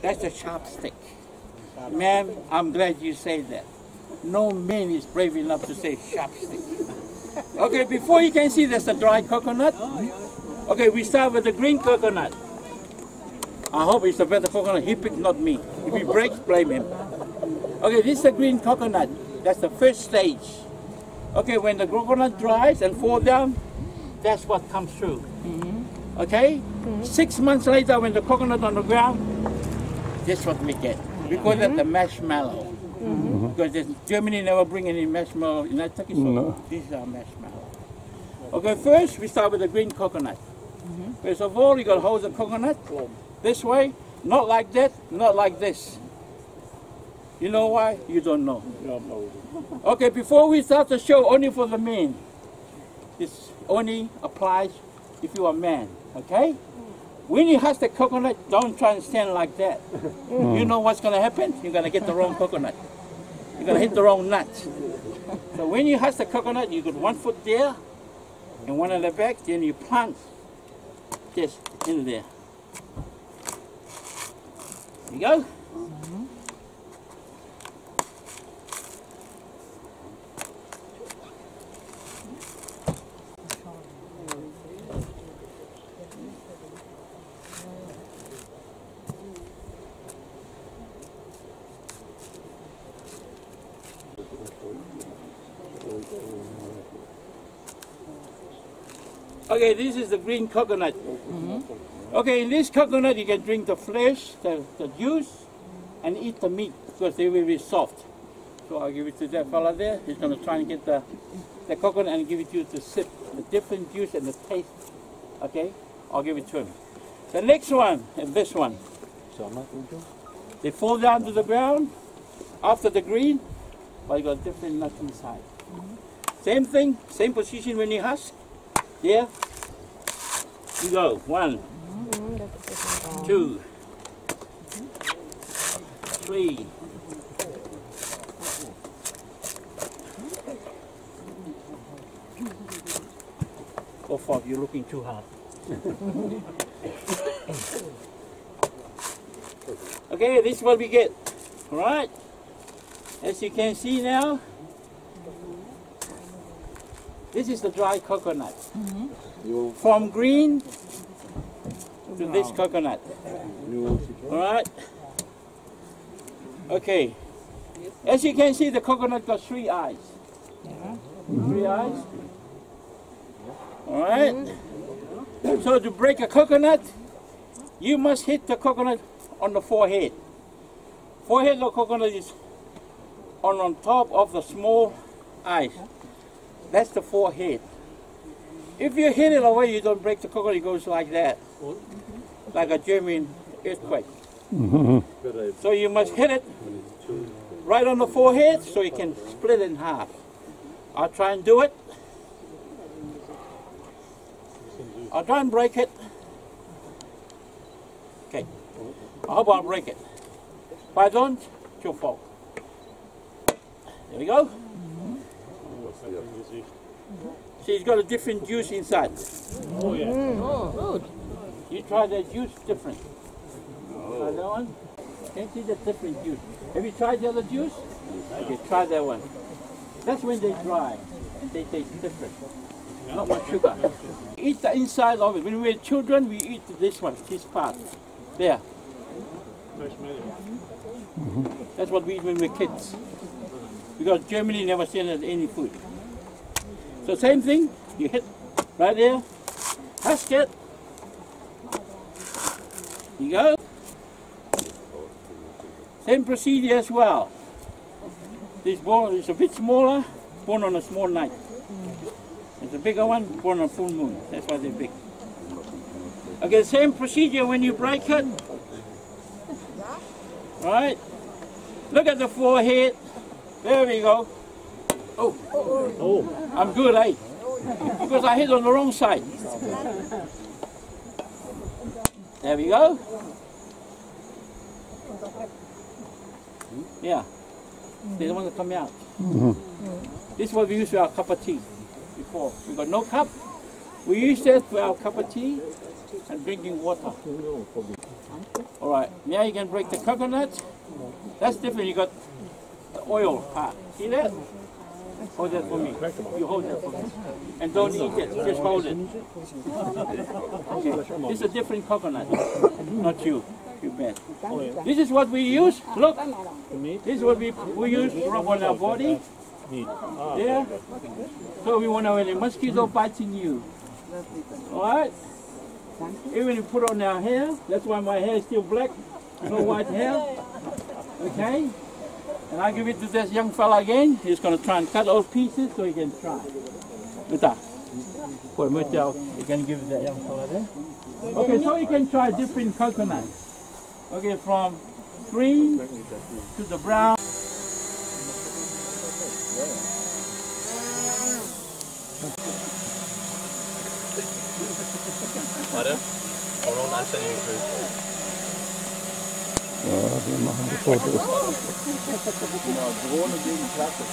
That's a sharp stick. Ma'am, I'm glad you said that. No man is brave enough to say sharp stick. Okay, before you can see there's a dry coconut. Okay, we start with the green coconut. I hope it's a better coconut. He picked, not me. If he breaks, blame him. Okay, this is the green coconut. That's the first stage. Okay, when the coconut dries and falls down, that's what comes through. Okay? 6 months later, when the coconut on the ground, that's what we get. We call that the marshmallow. Because Germany never bring any marshmallow in Aitutaki, so this is our marshmallow. Okay, first we start with the green coconut. First of all, you got to hold the coconut this way, not like that, not like this. You know why? You don't know. Okay, before we start the show, only for the men. This only applies if you are a man, okay? When you husk the coconut, don't try and stand like that. You know what's going to happen? You're going to get the wrong coconut. You're going to hit the wrong nut. So when you husk the coconut, you got 1 foot there and one at the back, then you plant just in there. There you go. Okay, this is the green coconut. Okay, in this coconut you can drink the flesh, the juice, and eat the meat because they will be soft. So I'll give it to that fella there. He's going to try and get the coconut and give it to you to sip. The different juice and the taste. Okay, I'll give it to him. The next one is this one. They fall down to the ground after the green, but you got different nuts inside. Same thing, same position when you husk. There you go. 1, 2, 3. Go forth, you're looking too hard. Okay, this is what we get. Alright? As you can see now, this is the dry coconut. From green to this coconut. Alright? Okay. As you can see, the coconut got 3 eyes. 3 eyes. Alright? So to break a coconut, you must hit the coconut on the forehead. Forehead of coconut is on top of the small eyes. That's the forehead. If you hit it away, you don't break the coconut, it goes like that. Like a German earthquake. So you must hit it right on the forehead so you can split it in half. I'll try and do it. I'll try and break it. Okay. I hope I'll break it. If I don't, it's your fault. There we go. See, it's got a different juice inside. Oh, yeah. Good. You try that juice different. Try that one. Can you see the different juice? Have you tried the other juice? Okay, try that one. That's when they dry and they taste different. Not much sugar. Eat the inside of it. When we were children, we eat this one, this part. There. That's what we eat when we were kids. Because Germany never sent us any food. So same thing, you hit right there, husk it. You go. Same procedure as well. This bone is a bit smaller, born on a small night. It's a bigger one, born on full moon. That's why they're big. Okay, same procedure when you break it. Right? Look at the forehead. There we go. Oh, I'm good, eh? Because I hit on the wrong side. There we go. Yeah. They don't want to come out. This is what we use for our cup of tea before. We got no cup. We use that for our cup of tea and drinking water. All right, now you can break the coconut. That's different. You got the oil part. See that? Hold that for me. You hold that for me. And don't eat it. Just hold it. Okay. This is a different coconut. Not you. You bad. This is what we use. Look. This is what we use to rub on our body. Yeah. So we want to have a mosquito biting you. Alright? Even if we put on our hair, that's why my hair is still black, no white hair. Okay? And I give it to this young fella again. He's going to try and cut off pieces so he can try. Muta. You can give it that young fella there. Okay, so you can try different coconuts. Okay, from green to the brown. Warte, auch noch ein anständiges Bild. Ja, wir machen die Fotos. Drohne gegen Klasse.